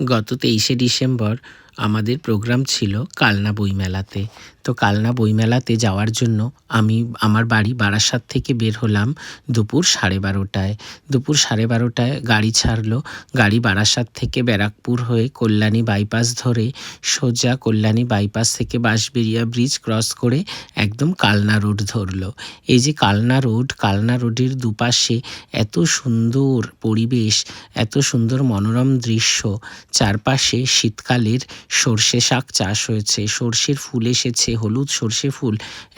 গত ২৩শে ডিসেম্বর আমাদের প্রোগ্রাম ছিল কালনা বইমেলাতে। তো কালনা বইমেলাতে যাওয়ার জন্য আমি আমার বাড়ি বারাসাত থেকে বের হলাম দুপুর 12:30টায়। দুপুর 12:30টায় গাড়ি ছাড়লো। গাড়ি বারাসাত থেকে ব্যারাকপুর হয়ে কল্যাণী বাইপাস ধরে সোজা কল্যাণী বাইপাস থেকে বাঁশবেড়িয়া ব্রিজ ক্রস করে একদম কালনা রোড ধরলো। এই যে কালনা রোডের দুপাশে এত সুন্দর পরিবেশ, এত সুন্দর মনোরম দৃশ্য। চারপাশে শীতকালের সর্ষে শাক চাষ হয়েছে, সর্ষের ফুল এসেছে, হলুদ সর্ষে ফুল,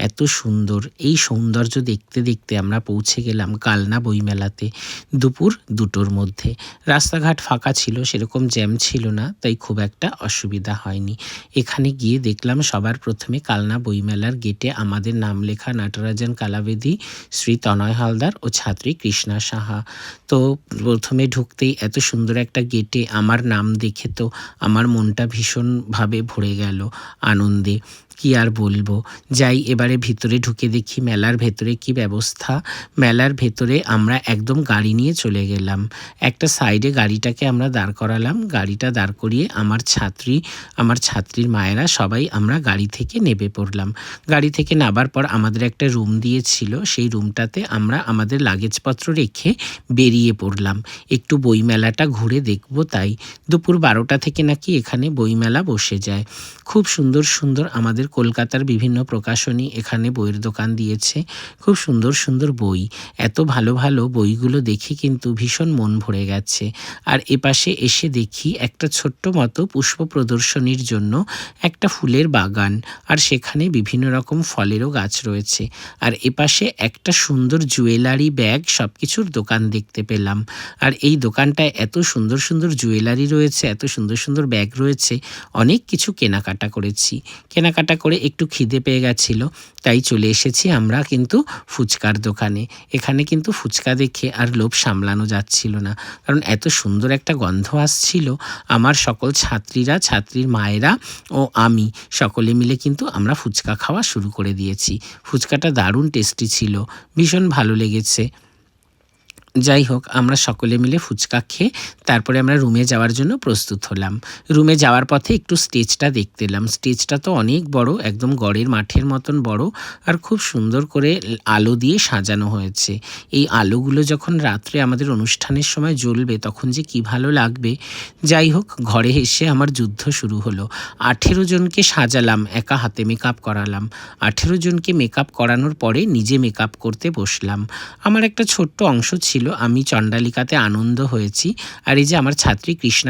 এত সুন্দর। এই সৌন্দর্য দেখতে দেখতে আমরা পৌঁছে গেলাম কালনা বইমেলাতে দুপুর 2টোর মধ্যে। রাস্তাঘাট ফাঁকা ছিল, সেরকম জ্যাম ছিল না, তাই খুব একটা অসুবিধা হয়নি। এখানে গিয়ে দেখলাম সবার প্রথমে কালনা বইমেলার গেটে আমাদের নাম লেখা নাটরাজন কালাবেদী, শ্রী তনয় হালদার ও ছাত্রী কৃষ্ণা সাহা। তো প্রথমে ঢুকতেই এত সুন্দর একটা গেটে আমার নাম দেখে তো আমার মনটা ভীষণভাবে ভরে গেল আনন্দে। কি আর বলবো। যাই এবারে ভিতরে ঢুকে দেখি মেলার ভেতরে কি ব্যবস্থা। মেলার ভেতরে আমরা একদম গাড়ি নিয়ে চলে গেলাম। একটা সাইডে গাড়িটাকে আমরা দাঁড় করালাম। গাড়িটা দাঁড় করিয়ে আমার ছাত্রীর মায়েরা সবাই আমরা গাড়ি থেকে নেমে পড়লাম। গাড়ি থেকে নামার পর আমাদের একটা রুম দিয়েছিল, সেই রুমটাতে আমরা আমাদের লাগেজপত্র রেখে বেরিয়ে পড়লাম একটু বইমেলাটা ঘুরে দেখব তাই। দুপুর 12টা থেকে নাকি এখানে বইমেলা বসে যায়। খুব সুন্দর সুন্দর আমাদের কলকাতার বিভিন্ন প্রকাশনী এখানে বইয়ের দোকান দিয়েছে। খুব সুন্দর সুন্দর বই, এত ভালো ভালো বইগুলো দেখে কিন্তু ভীষণ মন ভরে গেছে। আর এপাশে এসে দেখি একটা ছোট্ট মতো পুষ্প প্রদর্শনীর জন্য একটা ফুলের বাগান, আর সেখানে বিভিন্ন রকম ফলেরও গাছ রয়েছে। আর এপাশে একটা সুন্দর জুয়েলারি ব্যাগ সব কিছুর দোকান দেখতে পেলাম। আর এই দোকানটায় এত সুন্দর সুন্দর জুয়েলারি রয়েছে, এত সুন্দর সুন্দর ব্যাগ রয়েছে, অনেক কিছু কেনাকাটা করেছি। কেনাকাটা করে একটু খিদে পেয়ে গেছিল, তাই চলে এসেছি আমরা কিন্তু ফুচকার দোকানে। এখানে কিন্তু ফুচকা দেখে আর লোভ সামলানো যাচ্ছিল না, কারণ এত সুন্দর একটা গন্ধ আসছিল। আমার সকল ছাত্রীর মায়েরা ও আমি সকলে মিলে কিন্তু আমরা ফুচকা খাওয়া শুরু করে দিয়েছি। ফুচকাটা দারুণ টেস্টি ছিল, ভীষণ ভালো লেগেছে। যাই হোক, আমরা সকলে মিলে ফুচকা খেয়ে তারপরে আমরা রুমে যাওয়ার জন্য প্রস্তুত হলাম। রুমে যাওয়ার পথে একটু স্টেজটা দেখতে এলাম। স্টেজটা তো অনেক বড়, একদম গড়ের মাঠের মতন বড়, আর খুব সুন্দর করে আলো দিয়ে সাজানো হয়েছে। এই আলোগুলো যখন রাত্রে আমাদের অনুষ্ঠানের সময় জ্বলবে তখন যে কি ভালো লাগবে। যাই হোক, ঘরে এসে আমার যুদ্ধ শুরু হলো। 18 জনকে সাজালাম, একা হাতে মেকআপ করালাম। 18 জনকে মেকআপ করানোর পরে নিজে মেকআপ করতে বসলাম। আমার একটা ছোট্ট অংশ ছিল, আমি চণ্ডালিকাতে আনন্দ হয়েছি। আর এই যে আমার ছাত্রী কৃষ্ণা